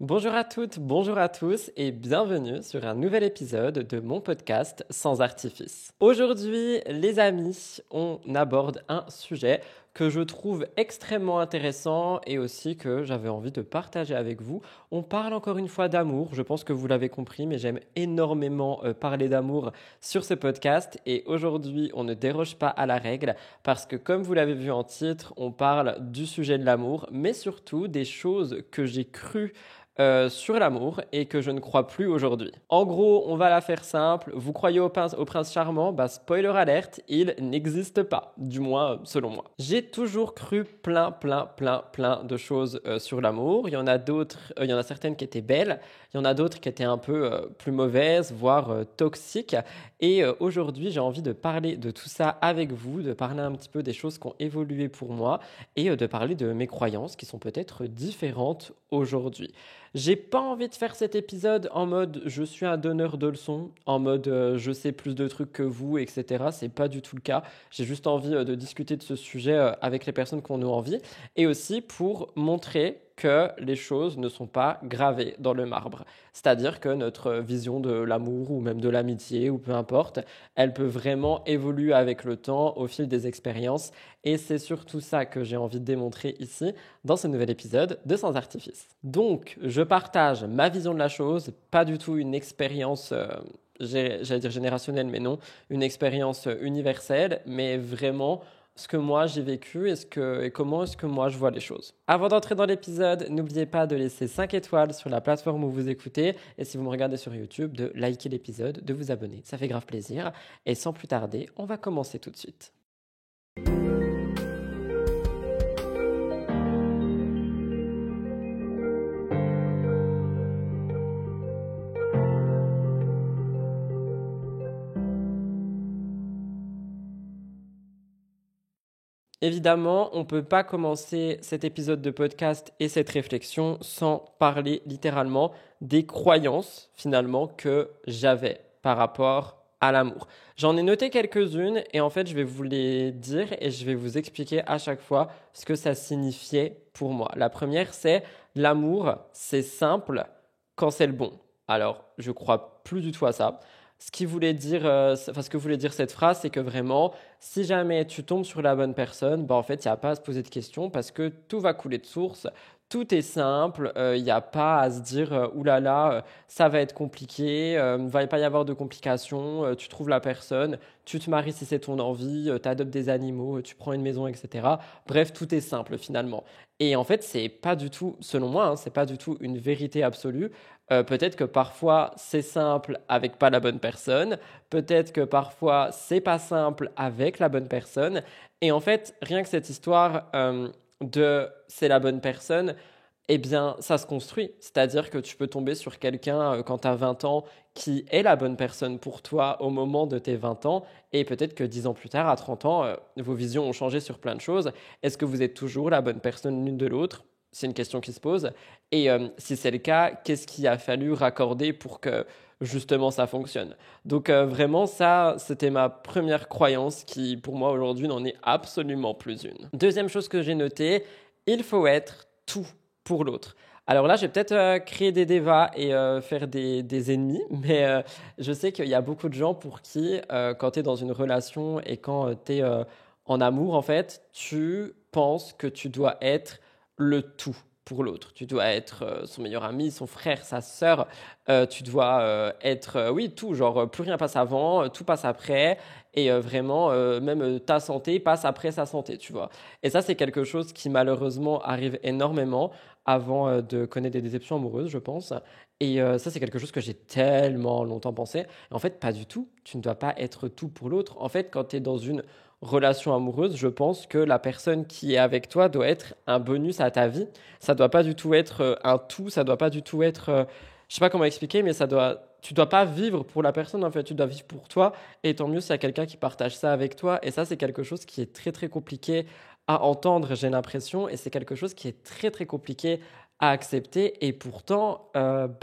Bonjour à toutes, bonjour à tous et bienvenue sur un nouvel épisode de mon podcast Sans artifice. Aujourd'hui, les amis, on aborde un sujet que je trouve extrêmement intéressant et aussi que j'avais envie de partager avec vous. On parle encore une fois d'amour, je pense que vous l'avez compris, mais j'aime énormément parler d'amour sur ce podcast et aujourd'hui, on ne déroge pas à la règle parce que comme vous l'avez vu en titre, on parle du sujet de l'amour, mais surtout des choses que j'ai crues sur l'amour et que je ne crois plus aujourd'hui. En gros, on va la faire simple. Vous croyez au prince charmant? Bah, spoiler alerte, il n'existe pas. Du moins, selon moi. J'ai toujours cru plein de choses sur l'amour. Il y en a d'autres, il y en a certaines qui étaient belles. Il y en a d'autres qui étaient un peu plus mauvaises, voire toxiques. Et aujourd'hui, j'ai envie de parler de tout ça avec vous, de parler un petit peu des choses qui ont évolué pour moi et de parler de mes croyances qui sont peut-être différentes aujourd'hui. J'ai pas envie de faire cet épisode en mode je suis un donneur de leçons, en mode je sais plus de trucs que vous, etc. C'est pas du tout le cas. J'ai juste envie de discuter de ce sujet avec les personnes qui en ont envie et aussi pour montrer que les choses ne sont pas gravées dans le marbre. C'est-à-dire que notre vision de l'amour ou même de l'amitié ou peu importe, elle peut vraiment évoluer avec le temps au fil des expériences et c'est surtout ça que j'ai envie de démontrer ici dans ce nouvel épisode de Sans Artifice. Donc, je partage ma vision de la chose, pas du tout une expérience, j'allais dire générationnelle, mais non, une expérience universelle, mais vraiment ce que moi j'ai vécu et comment est-ce que moi je vois les choses. Avant d'entrer dans l'épisode, n'oubliez pas de laisser 5 étoiles sur la plateforme où vous écoutez et si vous me regardez sur YouTube, de liker l'épisode, de vous abonner. Ça fait grave plaisir. Et sans plus tarder, on va commencer tout de suite. Évidemment, on ne peut pas commencer cet épisode de podcast et cette réflexion sans parler littéralement des croyances finalement que j'avais par rapport à l'amour. J'en ai noté quelques-unes et en fait je vais vous les dire et je vais vous expliquer à chaque fois ce que ça signifiait pour moi. La première c'est l'amour, c'est simple quand c'est le bon. Alors je crois plus du tout à ça. Ce que voulait dire cette phrase, c'est que vraiment, si jamais tu tombes sur la bonne personne, bah en fait, il n'y a pas à se poser de questions parce que tout va couler de source. Tout est simple, il n'y a pas à se dire oulala, ça va être compliqué, il ne va pas y avoir de complications, tu trouves la personne, tu te maries si c'est ton envie, tu adoptes des animaux, tu prends une maison, etc. Bref, tout est simple finalement. Et en fait, c'est pas du tout, selon moi, c'est pas du tout une vérité absolue. Peut-être que parfois c'est simple avec pas la bonne personne, peut-être que parfois c'est pas simple avec la bonne personne. Et en fait, rien que cette histoire de c'est la bonne personne, eh bien, ça se construit. C'est-à-dire que tu peux tomber sur quelqu'un quand tu as 20 ans qui est la bonne personne pour toi au moment de tes 20 ans. Et peut-être que 10 ans plus tard, à 30 ans, vos visions ont changé sur plein de choses. Est-ce que vous êtes toujours la bonne personne l'une de l'autre? C'est une question qui se pose. Et si c'est le cas, qu'est-ce qu'il a fallu raccorder pour que justement ça fonctionne? Donc vraiment, ça, c'était ma première croyance qui, pour moi, aujourd'hui, n'en est absolument plus une. Deuxième chose que j'ai notée, il faut être tout pour l'autre. Alors là, je vais peut-être créer des débats et faire des ennemis, mais je sais qu'il y a beaucoup de gens pour qui, quand tu es dans une relation et quand tu es en amour, en fait, tu penses que tu dois être le tout pour l'autre. Tu dois être son meilleur ami, son frère, sa sœur. Tu dois être, oui, tout. Genre, plus rien passe avant, tout passe après. Et vraiment, même ta santé passe après sa santé, tu vois. Et ça, c'est quelque chose qui malheureusement arrive énormément avant de connaître des déceptions amoureuses, je pense. Et ça, c'est quelque chose que j'ai tellement longtemps pensé. Et en fait, pas du tout. Tu ne dois pas être tout pour l'autre. En fait, quand tu es dans une relation amoureuse, je pense que la personne qui est avec toi doit être un bonus à ta vie. Ça doit pas du tout être un tout, ça doit pas du tout être, je sais pas comment expliquer, mais tu dois pas vivre pour la personne en fait, tu dois vivre pour toi. Et tant mieux s'il y a quelqu'un qui partage ça avec toi. Et ça, c'est quelque chose qui est très très compliqué à entendre, j'ai l'impression, et c'est quelque chose qui est très très compliqué à accepter. Et pourtant,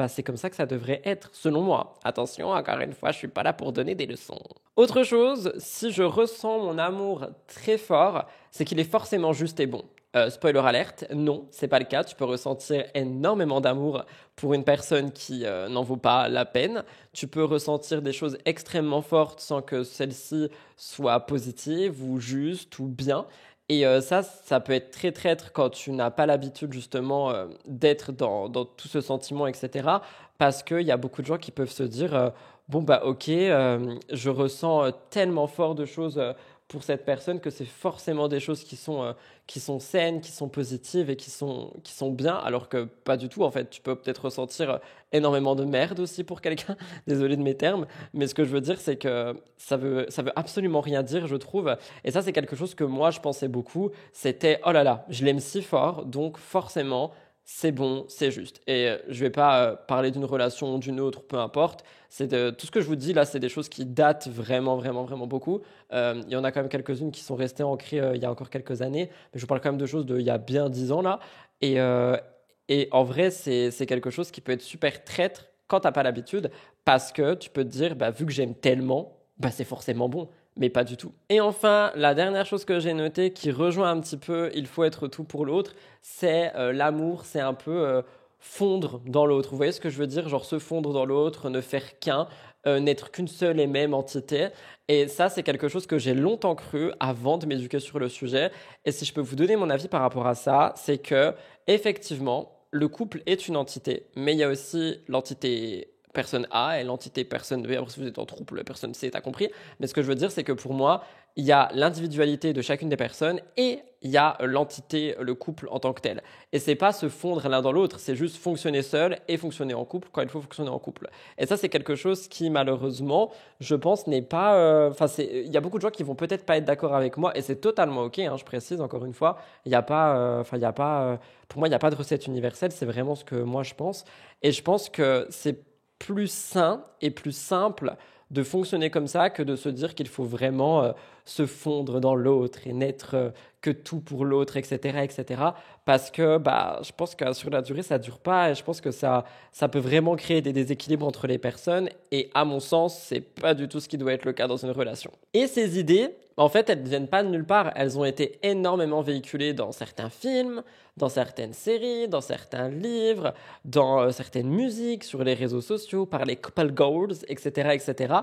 c'est comme ça que ça devrait être, selon moi. Attention, encore une fois, je suis pas là pour donner des leçons. Autre chose, si je ressens mon amour très fort, c'est qu'il est forcément juste et bon. Spoiler alerte, non, c'est pas le cas. Tu peux ressentir énormément d'amour pour une personne qui n'en vaut pas la peine. Tu peux ressentir des choses extrêmement fortes sans que celles-ci soient positives ou justes ou bien. Et ça peut être très traître quand tu n'as pas l'habitude justement d'être dans tout ce sentiment, etc. Parce qu'il y a beaucoup de gens qui peuvent se dire, bon bah ok, je ressens tellement fort de choses pour cette personne que c'est forcément des choses qui sont saines, qui sont positives et qui sont bien, alors que pas du tout en fait. Tu peux peut-être ressentir énormément de merde aussi pour quelqu'un, désolé de mes termes, mais ce que je veux dire c'est que ça veut absolument rien dire je trouve, et ça c'est quelque chose que moi je pensais beaucoup, c'était oh là là, je l'aime si fort, donc forcément c'est bon, c'est juste. Et je vais pas parler d'une relation ou d'une autre, peu importe. Tout ce que je vous dis là, c'est des choses qui datent vraiment, vraiment, vraiment beaucoup. Il y en a quand même quelques-unes qui sont restées ancrées il y a encore quelques années, mais je vous parle quand même de choses d'il y a bien 10 ans là. Et, euh, et en vrai, c'est quelque chose qui peut être super traître quand t'as pas l'habitude, parce que tu peux te dire, bah, vu que j'aime tellement, bah, c'est forcément bon. Mais pas du tout. Et enfin, la dernière chose que j'ai notée qui rejoint un petit peu il faut être tout pour l'autre, c'est l'amour, c'est un peu fondre dans l'autre. Vous voyez ce que je veux dire? Genre se fondre dans l'autre, ne faire qu'un, n'être qu'une seule et même entité. Et ça, c'est quelque chose que j'ai longtemps cru avant de m'éduquer sur le sujet. Et si je peux vous donner mon avis par rapport à ça, c'est que effectivement, le couple est une entité, mais il y a aussi l'entité personne A et l'entité personne B. Après, si vous êtes en trouble, personne C, t'as compris. Mais ce que je veux dire, c'est que pour moi, il y a l'individualité de chacune des personnes et il y a l'entité, le couple en tant que tel. Et c'est pas se fondre l'un dans l'autre, c'est juste fonctionner seul et fonctionner en couple quand il faut fonctionner en couple. Et ça, c'est quelque chose qui, malheureusement, je pense n'est pas. Enfin, il y a beaucoup de gens qui vont peut-être pas être d'accord avec moi et c'est totalement ok. Hein, je précise encore une fois, il n'y a pas. Enfin, il y a pas. Pour moi, il n'y a pas de recette universelle. C'est vraiment ce que moi je pense. Et je pense que c'est plus sain et plus simple de fonctionner comme ça que de se dire qu'il faut vraiment se fondre dans l'autre et n'être que tout pour l'autre, etc., etc. Parce que bah, je pense que sur la durée, ça dure pas et je pense que ça peut vraiment créer des déséquilibres entre les personnes et à mon sens, c'est pas du tout ce qui doit être le cas dans une relation. Et ces idées, en fait, elles ne viennent pas de nulle part. Elles ont été énormément véhiculées dans certains films, dans certaines séries, dans certains livres, dans certaines musiques, sur les réseaux sociaux, par les couple goals, etc., etc.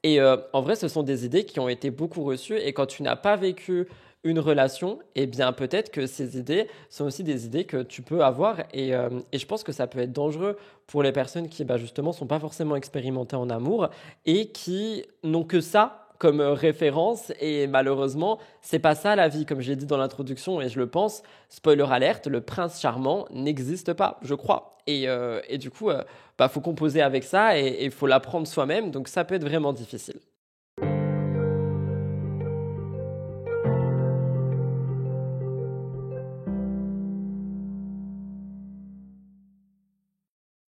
Et en vrai, ce sont des idées qui ont été beaucoup reçues. Et quand tu n'as pas vécu une relation, eh bien peut-être que ces idées sont aussi des idées que tu peux avoir. Et je pense que ça peut être dangereux pour les personnes qui, bah, justement, sont pas forcément expérimentées en amour et qui n'ont que ça comme référence. Et malheureusement, c'est pas ça la vie, comme je l'ai dit dans l'introduction et je le pense. Spoiler alerte, le prince charmant n'existe pas, je crois. Et du coup, bah, faut composer avec ça et il faut l'apprendre soi-même. Donc ça peut être vraiment difficile.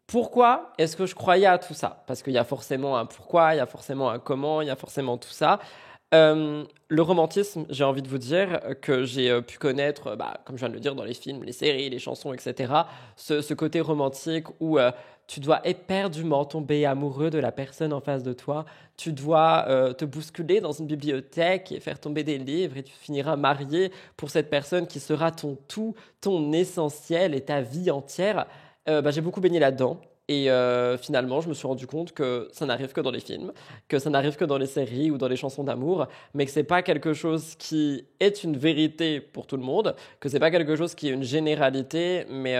Pourquoi est-ce que je croyais à tout ça? Parce qu'il y a forcément un pourquoi, il y a forcément un comment, il y a forcément tout ça. Le romantisme, j'ai envie de vous dire que j'ai pu connaître, bah, comme je viens de le dire, dans les films, les séries, les chansons, etc. Ce côté romantique où tu dois éperdument tomber amoureux de la personne en face de toi. Tu dois te bousculer dans une bibliothèque et faire tomber des livres et tu finiras marié pour cette personne qui sera ton tout, ton essentiel et ta vie entière. Bah, j'ai beaucoup baigné là-dedans. Et finalement, je me suis rendu compte que ça n'arrive que dans les films, que ça n'arrive que dans les séries ou dans les chansons d'amour, mais que c'est pas quelque chose qui est une vérité pour tout le monde, que c'est pas quelque chose qui est une généralité, mais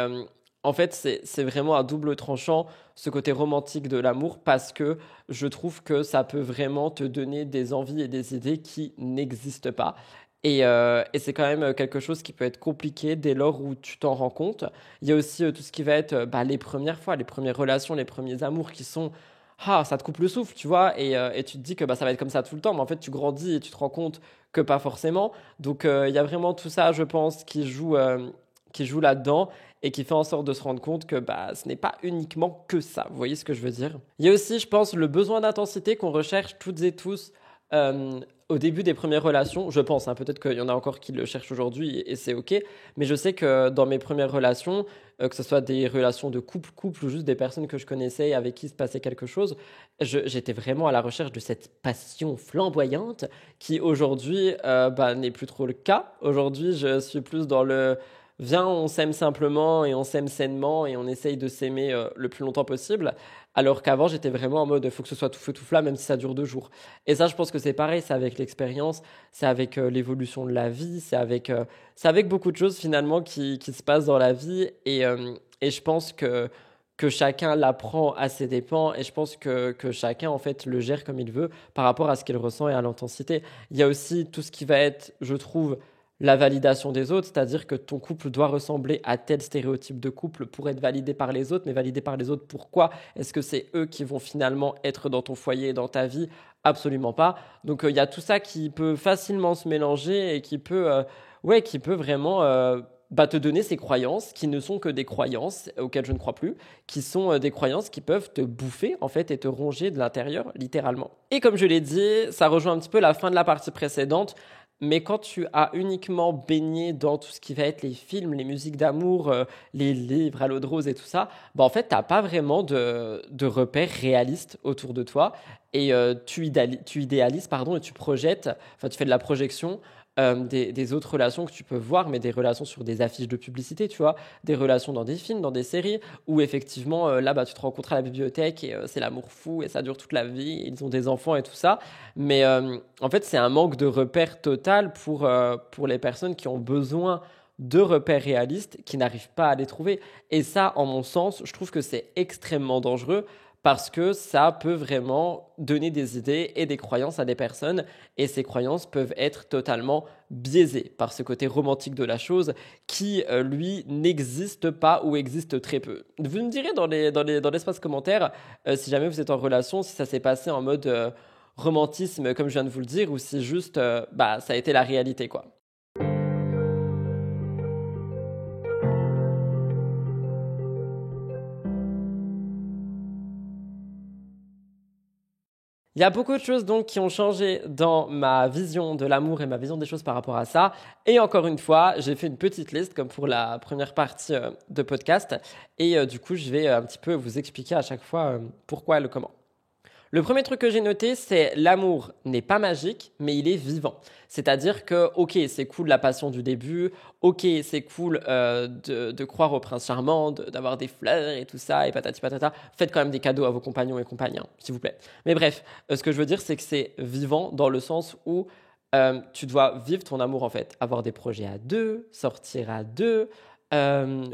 en fait, c'est vraiment à double tranchant ce côté romantique de l'amour parce que je trouve que ça peut vraiment te donner des envies et des idées qui n'existent pas. Et c'est quand même quelque chose qui peut être compliqué dès lors où tu t'en rends compte. Il y a aussi tout ce qui va être bah, les premières fois, les premières relations, les premiers amours qui sont... Ah, ça te coupe le souffle, tu vois, et tu te dis que bah, ça va être comme ça tout le temps, mais en fait tu grandis et tu te rends compte que pas forcément. Donc il y a vraiment tout ça, je pense, qui joue là-dedans et qui fait en sorte de se rendre compte que bah, ce n'est pas uniquement que ça. Vous voyez ce que je veux dire? Il y a aussi, je pense, le besoin d'intensité qu'on recherche toutes et tous euh, au début des premières relations, je pense, hein, peut-être qu'il y en a encore qui le cherchent aujourd'hui et c'est ok, mais je sais que dans mes premières relations, que ce soit des relations de couple ou juste des personnes que je connaissais et avec qui se passait quelque chose, j'étais vraiment à la recherche de cette passion flamboyante qui aujourd'hui n'est plus trop le cas. Aujourd'hui, je suis plus dans le viens, on s'aime simplement et on s'aime sainement et on essaye de s'aimer le plus longtemps possible. Alors qu'avant, j'étais vraiment en mode, il faut que ce soit tout feu tout flamme, même si ça dure 2 jours. Et ça, je pense que c'est pareil, c'est avec l'expérience, c'est avec l'évolution de la vie, c'est avec beaucoup de choses finalement qui se passent dans la vie. Et je pense que chacun l'apprend à ses dépens et je pense que chacun en fait le gère comme il veut par rapport à ce qu'il ressent et à l'intensité. Il y a aussi tout ce qui va être, je trouve, la validation des autres, c'est-à-dire que ton couple doit ressembler à tel stéréotype de couple pour être validé par les autres, mais validé par les autres, pourquoi? Est-ce que c'est eux qui vont finalement être dans ton foyer, dans ta vie? Absolument pas. Donc il y a tout ça qui peut facilement se mélanger et qui peut vraiment te donner ces croyances qui ne sont que des croyances auxquelles je ne crois plus, qui sont des croyances qui peuvent te bouffer en fait et te ronger de l'intérieur littéralement. Et comme je l'ai dit, ça rejoint un petit peu la fin de la partie précédente. Mais quand tu as uniquement baigné dans tout ce qui va être les films, les musiques d'amour, les livres à l'eau de rose et tout ça, en fait, tu n'as pas vraiment de repères réalistes autour de toi. Et tu idéalises, pardon, et tu projettes, enfin, tu fais de la projection des autres relations que tu peux voir, mais des relations sur des affiches de publicité, tu vois, des relations dans des films, dans des séries, où effectivement, tu te rencontres à la bibliothèque et c'est l'amour fou et ça dure toute la vie, ils ont des enfants et tout ça. Mais en fait, c'est un manque de repères total pour les personnes qui ont besoin de repères réalistes, qui n'arrivent pas à les trouver. Et ça, en mon sens, je trouve que c'est extrêmement dangereux parce que ça peut vraiment donner des idées et des croyances à des personnes et ces croyances peuvent être totalement biaisées par ce côté romantique de la chose qui, lui, n'existe pas ou existe très peu. Vous me direz dans l'espace commentaire si jamais vous êtes en relation, si ça s'est passé en mode romantisme comme je viens de vous le dire ou si juste ça a été la réalité quoi. Il y a beaucoup de choses donc qui ont changé dans ma vision de l'amour et ma vision des choses par rapport à ça. Et encore une fois, j'ai fait une petite liste comme pour la première partie de podcast. Et du coup, je vais un petit peu vous expliquer à chaque fois pourquoi et le comment. Le premier truc que j'ai noté, c'est l'amour n'est pas magique, mais il est vivant. C'est-à-dire que, ok, c'est cool la passion du début, ok, c'est cool de croire au prince charmant, d'avoir des fleurs et tout ça, et patati patata. Faites quand même des cadeaux à vos compagnons et compagnes, s'il vous plaît. Mais bref, ce que je veux dire, c'est que c'est vivant dans le sens où tu dois vivre ton amour en fait. Avoir des projets à deux, sortir à deux,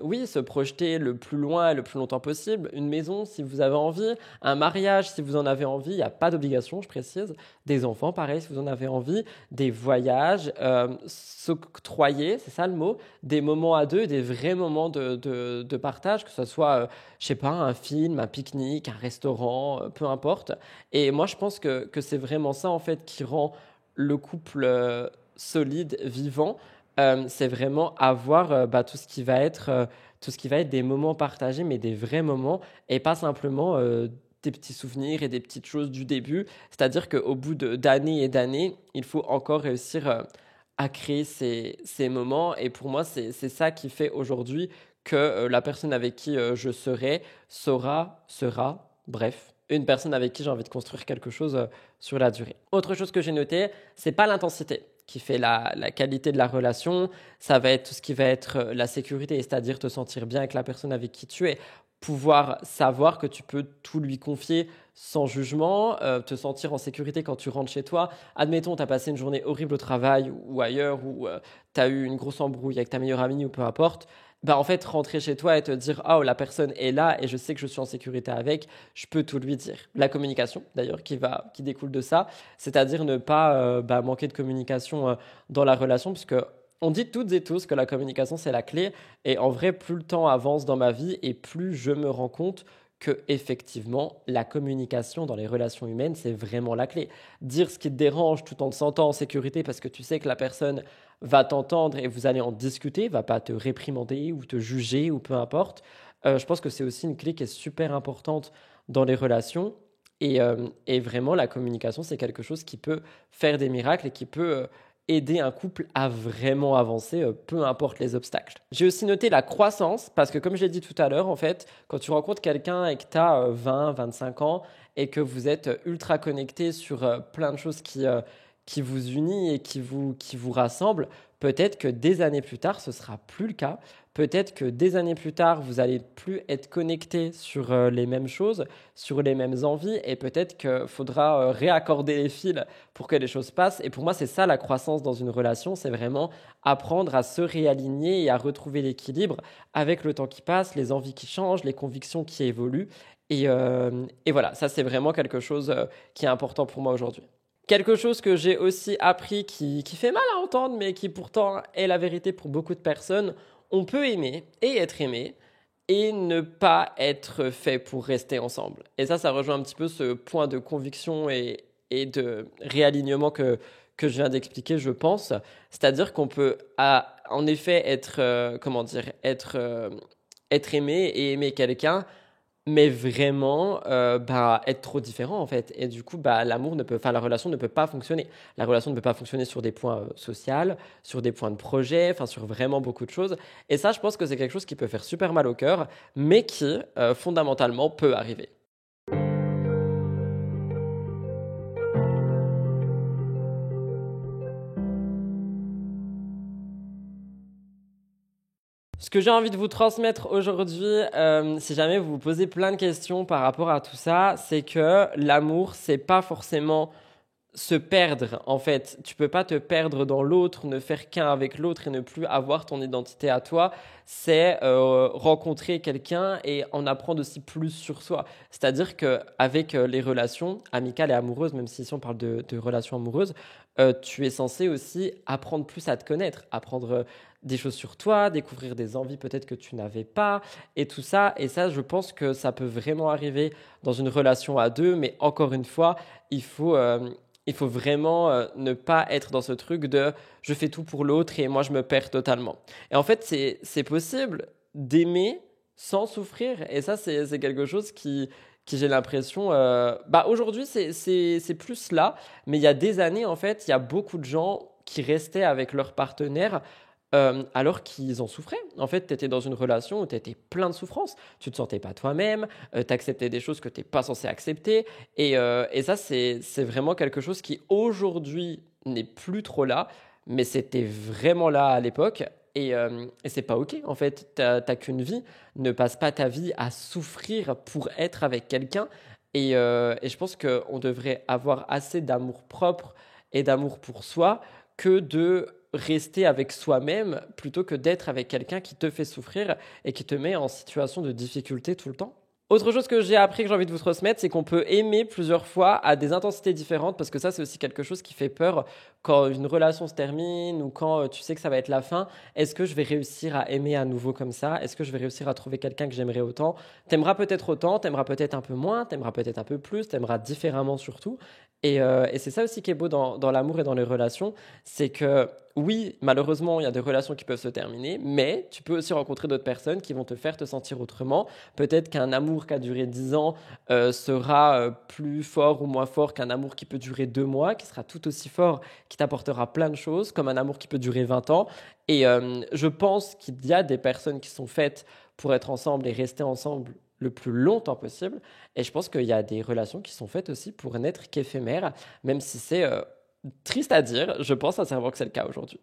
oui, se projeter le plus loin et le plus longtemps possible. Une maison si vous avez envie, un mariage si vous en avez envie, il n'y a pas d'obligation, je précise. Des enfants, pareil, si vous en avez envie. Des voyages, s'octroyer, c'est ça le mot, des moments à deux, des vrais moments de partage, que ce soit, je sais pas, un film, un pique-nique, un restaurant, peu importe. Et moi, je pense que c'est vraiment ça, en fait, qui rend le couple solide, vivant. C'est vraiment avoir tout ce qui va être des moments partagés, mais des vrais moments, et pas simplement des petits souvenirs et des petites choses du début. C'est-à-dire qu'au bout d'années et d'années, il faut encore réussir à créer ces moments. Et pour moi, c'est ça qui fait aujourd'hui que la personne avec qui je serai, sera, bref, une personne avec qui j'ai envie de construire quelque chose sur la durée. Autre chose que j'ai noté, c'est pas l'intensité qui fait la qualité de la relation, ça va être tout ce qui va être la sécurité, c'est-à-dire te sentir bien avec la personne avec qui tu es, pouvoir savoir que tu peux tout lui confier sans jugement, te sentir en sécurité quand tu rentres chez toi. Admettons, tu as passé une journée horrible au travail ou ailleurs, ou tu as eu une grosse embrouille avec ta meilleure amie ou peu importe. En fait, rentrer chez toi et te dire « Oh, la personne est là et je sais que je suis en sécurité avec, je peux tout lui dire. » La communication, d'ailleurs, qui découle de ça, c'est-à-dire ne pas manquer de communication dans la relation, puisque on dit toutes et tous que la communication, c'est la clé. Et en vrai, plus le temps avance dans ma vie et plus je me rends compte que effectivement, la communication dans les relations humaines, c'est vraiment la clé. Dire ce qui te dérange tout en te sentant en sécurité parce que tu sais que la personne va t'entendre et vous allez en discuter, va pas te réprimander ou te juger ou peu importe. Je pense que c'est aussi une clé qui est super importante dans les relations. Et vraiment, la communication, c'est quelque chose qui peut faire des miracles et qui peut aider un couple à vraiment avancer, peu importe les obstacles. J'ai aussi noté la croissance, parce que comme je l'ai dit tout à l'heure, en fait, quand tu rencontres quelqu'un et que tu as 20, 25 ans et que vous êtes ultra connecté sur plein de choses qui vous unissent et qui vous rassemblent, peut-être que des années plus tard, ce sera plus le cas. Peut-être que des années plus tard, vous allez plus être connecté sur les mêmes choses, sur les mêmes envies, et peut-être qu'il faudra réaccorder les fils pour que les choses passent. Et pour moi, c'est ça la croissance dans une relation, c'est vraiment apprendre à se réaligner et à retrouver l'équilibre avec le temps qui passe, les envies qui changent, les convictions qui évoluent. Et voilà, ça c'est vraiment quelque chose qui est important pour moi aujourd'hui. Quelque chose que j'ai aussi appris qui fait mal à entendre, mais qui pourtant est la vérité pour beaucoup de personnes, on peut aimer et être aimé et ne pas être fait pour rester ensemble. Et ça rejoint un petit peu ce point de conviction et de réalignement que je viens d'expliquer, je pense. C'est-à-dire qu'on peut en effet être aimé et aimer quelqu'un, mais vraiment être trop différent en fait. Et du coup, la relation ne peut pas fonctionner. La relation ne peut pas fonctionner sur des points sociaux, sur des points de projet, enfin sur vraiment beaucoup de choses. Et ça, je pense que c'est quelque chose qui peut faire super mal au cœur, mais qui fondamentalement peut arriver. Ce que j'ai envie de vous transmettre aujourd'hui, si jamais vous vous posez plein de questions par rapport à tout ça, c'est que l'amour, c'est pas forcément se perdre. En fait, tu peux pas te perdre dans l'autre, ne faire qu'un avec l'autre et ne plus avoir ton identité à toi. C'est rencontrer quelqu'un et en apprendre aussi plus sur soi. C'est-à-dire qu'avec les relations amicales et amoureuses, même si ici on parle de relations amoureuses, tu es censé aussi apprendre plus à te connaître, apprendre des choses sur toi, découvrir des envies peut-être que tu n'avais pas et tout ça. Et ça, je pense que ça peut vraiment arriver dans une relation à deux. Mais encore une fois, il faut vraiment ne pas être dans ce truc de je fais tout pour l'autre et moi je me perds totalement. Et en fait, c'est possible d'aimer sans souffrir. Et ça, c'est quelque chose qui j'ai l'impression. Aujourd'hui, c'est plus là. Mais il y a des années, en fait, il y a beaucoup de gens qui restaient avec leur partenaire alors qu'ils en souffraient. En fait, tu étais dans une relation où tu étais plein de souffrances. Tu ne te sentais pas toi-même, tu acceptais des choses que tu n'es pas censé accepter. Et ça, c'est vraiment quelque chose qui aujourd'hui n'est plus trop là, mais c'était vraiment là à l'époque. Et c'est pas OK. En fait, t'as qu'une vie. Ne passe pas ta vie à souffrir pour être avec quelqu'un. Et je pense qu'on devrait avoir assez d'amour propre et d'amour pour soi que de rester avec soi-même plutôt que d'être avec quelqu'un qui te fait souffrir et qui te met en situation de difficulté tout le temps. Autre chose que j'ai appris, que j'ai envie de vous transmettre, c'est qu'on peut aimer plusieurs fois à des intensités différentes, parce que ça, c'est aussi quelque chose qui fait peur quand une relation se termine ou quand tu sais que ça va être la fin. Est-ce que je vais réussir à aimer à nouveau comme ça? Est-ce que je vais réussir à trouver quelqu'un que j'aimerais autant? T'aimeras peut-être autant, t'aimeras peut-être un peu moins, t'aimeras peut-être un peu plus, t'aimeras différemment surtout. Et c'est ça aussi qui est beau dans l'amour et dans les relations, c'est que oui, malheureusement, il y a des relations qui peuvent se terminer, mais tu peux aussi rencontrer d'autres personnes qui vont te faire te sentir autrement. Peut-être qu'un amour qui a duré 10 ans sera plus fort ou moins fort qu'un amour qui peut durer 2 mois, qui sera tout aussi fort, qui t'apportera plein de choses, comme un amour qui peut durer 20 ans. Et je pense qu'il y a des personnes qui sont faites pour être ensemble et rester ensemble le plus longtemps possible. Et je pense qu'il y a des relations qui sont faites aussi pour n'être qu'éphémères, même si c'est triste à dire, je pense sincèrement que c'est le cas aujourd'hui.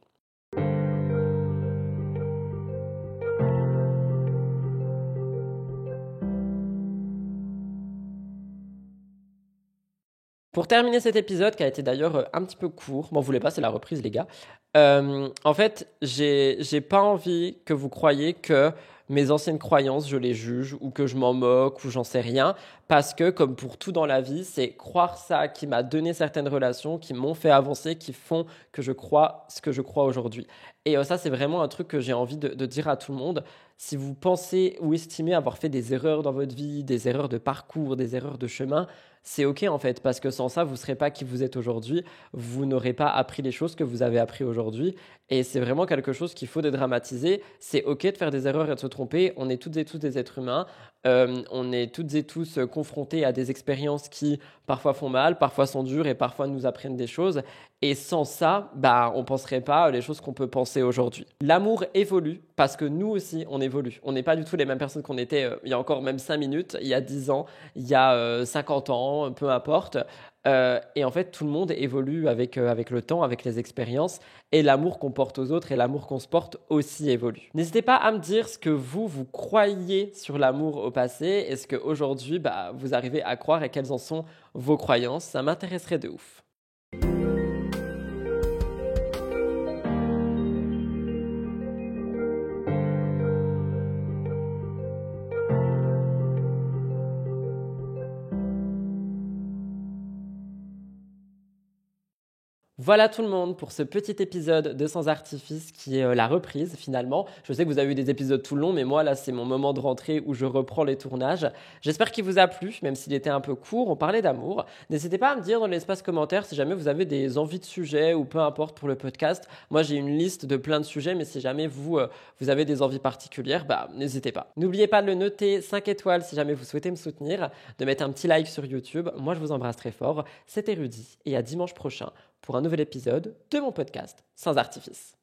Pour terminer cet épisode, qui a été d'ailleurs un petit peu court, m'en voulez pas, c'est la reprise les gars. En fait, j'ai pas envie que vous croyiez que mes anciennes croyances, je les juge ou que je m'en moque ou j'en sais rien, parce que comme pour tout dans la vie, c'est croire ça qui m'a donné certaines relations, qui m'ont fait avancer, qui font que je crois ce que je crois aujourd'hui. Et ça, c'est vraiment un truc que j'ai envie de dire à tout le monde. Si vous pensez ou estimez avoir fait des erreurs dans votre vie, des erreurs de parcours, des erreurs de chemin, c'est OK en fait, parce que sans ça, vous ne serez pas qui vous êtes aujourd'hui, vous n'aurez pas appris les choses que vous avez appris aujourd'hui, et c'est vraiment quelque chose qu'il faut dédramatiser. C'est OK de faire des erreurs et de se tromper, on est toutes et tous des êtres humains, On est toutes et tous confrontés à des expériences qui parfois font mal, parfois sont dures et parfois nous apprennent des choses. Et sans ça, on ne penserait pas les choses qu'on peut penser aujourd'hui. L'amour évolue parce que nous aussi, on évolue. On n'est pas du tout les mêmes personnes qu'on était il y a encore même 5 minutes, il y a 10 ans, il y a 50 ans, peu importe. Et en fait, tout le monde évolue avec le temps, avec les expériences. Et l'amour qu'on porte aux autres et l'amour qu'on se porte aussi évolue. N'hésitez pas à me dire ce que vous croyez sur l'amour au passé. Est-ce qu'aujourd'hui, vous arrivez à croire et quelles en sont vos croyances? Ça m'intéresserait de ouf. Voilà tout le monde pour ce petit épisode de Sans Artifice qui est la reprise finalement. Je sais que vous avez eu des épisodes tout longs, mais moi là c'est mon moment de rentrée où je reprends les tournages. J'espère qu'il vous a plu, même s'il était un peu court, on parlait d'amour. N'hésitez pas à me dire dans l'espace commentaire si jamais vous avez des envies de sujets ou peu importe pour le podcast. Moi j'ai une liste de plein de sujets, mais si jamais vous avez des envies particulières, n'hésitez pas. N'oubliez pas de le noter 5 étoiles si jamais vous souhaitez me soutenir, de mettre un petit like sur YouTube. Moi je vous embrasse très fort, c'était Rudy et à dimanche prochain pour un nouvel épisode de mon podcast Sans Artifice.